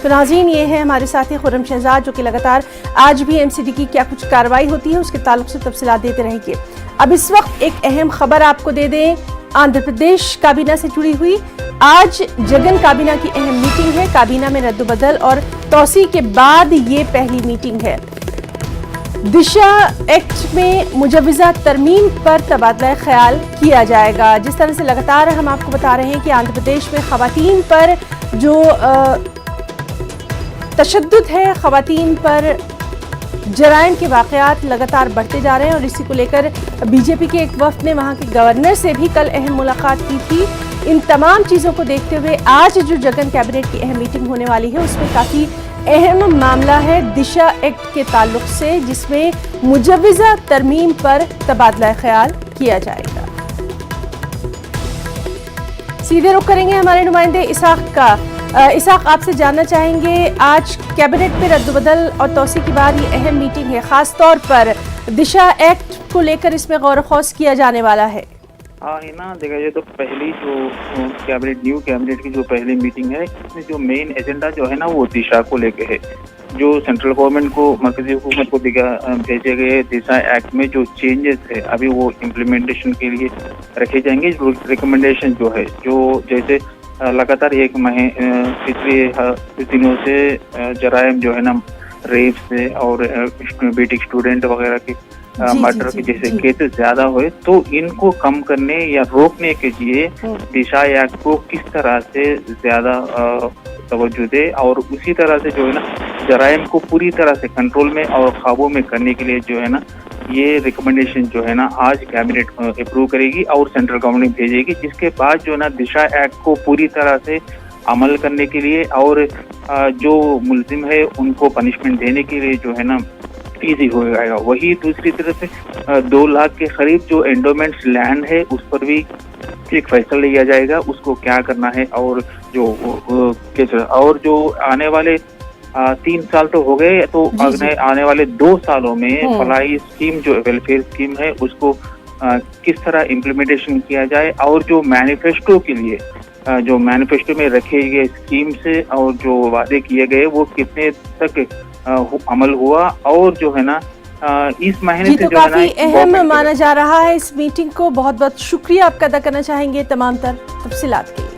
तो नाज़रीन, ये है हमारे साथी खुर्रम शहजाद जो कि लगातार आज भी एमसीडी की क्या कुछ कार्रवाई होती है उसके ताल्लुक से तफसीलात देते रहेंगे। अब इस वक्त एक अहम खबर आपको दे दें, आंध्र प्रदेश काबीना से जुड़ी हुई। आज जगन काबीना की अहम मीटिंग है। काबीना में रद्दबदल और तौसी के बाद ये पहली मीटिंग है। दिशा एक्ट में मुजव्वज़ा तरमीम पर तबादला ख्याल किया जाएगा। जिस तरह से लगातार हम आपको बता रहे हैं कि आंध्र प्रदेश में ख़वातीन पर जो तशद्दुद है, ख़वातीन पर जराइम के वाक़यात लगातार बढ़ते जा रहे हैं और इसी को लेकर बीजेपी के एक वफ़द ने वहाँ के गवर्नर से भी कल अहम मुलाकात की थी। इन तमाम चीज़ों को देखते हुए आज जो जगन कैबिनेट की अहम मीटिंग होने वाली है उसमें काफ़ी अहम मामला है दिशा एक्ट के ताल्लुक से, जिसमें मुजव्वज़ा तरमीम पर तबादला ख्याल किया जाएगा। सीधे रुख करेंगे हमारे नुमाइंदे इसाक का। इसाक, आपसे जानना चाहेंगे, आज कैबिनेट में रद्दबदल और तौसी के बाद ये अहम मीटिंग है, खास तौर पर दिशा एक्ट को लेकर इसमें गौर खौस किया जाने वाला है। हाँ है ना, देखा जाए तो पहली जो न्यू कैबिनेट की जो पहली मीटिंग है, इसमें जो मेन एजेंडा जो है ना वो दिशा को लेके है। जो सेंट्रल गवर्नमेंट को, मरकजी हुकूमत को भेजे गए दिशा एक्ट में जो चेंजेस है अभी वो इम्प्लीमेंटेशन के लिए रखे जाएंगे। जो रिकमेंडेशन जो है, जो जैसे लगातार पिछले दिनों से जराइम जो है ना रेप से और बेटी स्टूडेंट वगैरह के मर्डर के जैसे केसेस ज्यादा हुए, तो इनको कम करने या रोकने के लिए दिशा एक्ट को किस तरह से ज्यादा तवज्जो दे और उसी तरह से जो है ना जराइम को पूरी तरह से कंट्रोल में और काबू में करने के लिए जो है ना ये रिकमेंडेशन जो है ना आज कैबिनेट अप्रूव करेगी और सेंट्रल गवर्नमेंट भेजेगी, जिसके बाद जो है ना दिशा एक्ट को पूरी तरह से अमल करने के लिए और जो मुल्जिम है उनको पनिशमेंट देने के लिए जो है ना ईजी हो जाएगा। वही दूसरी तरफ से 2 लाख के करीब जो एंडोमेंट्स लैंड है उस पर भी एक फैसला लिया जाएगा, उसको क्या करना है और जो आने वाले 3 साल तो हो गए, तो आने वाले 2 सालों में फलाही स्कीम जो वेलफेयर स्कीम है उसको किस तरह इम्प्लीमेंटेशन किया जाए और जो मैनिफेस्टो के लिए जो मैनिफेस्टो में रखे गए स्कीम से और जो वादे किए गए वो कितने तक अमल हुआ और जो है ना इस महीने से तो जो है काफी अहम माना जा रहा है इस मीटिंग को। बहुत बहुत शुक्रिया आपका अदा करना चाहेंगे तमाम तर तफसीलात के लिए।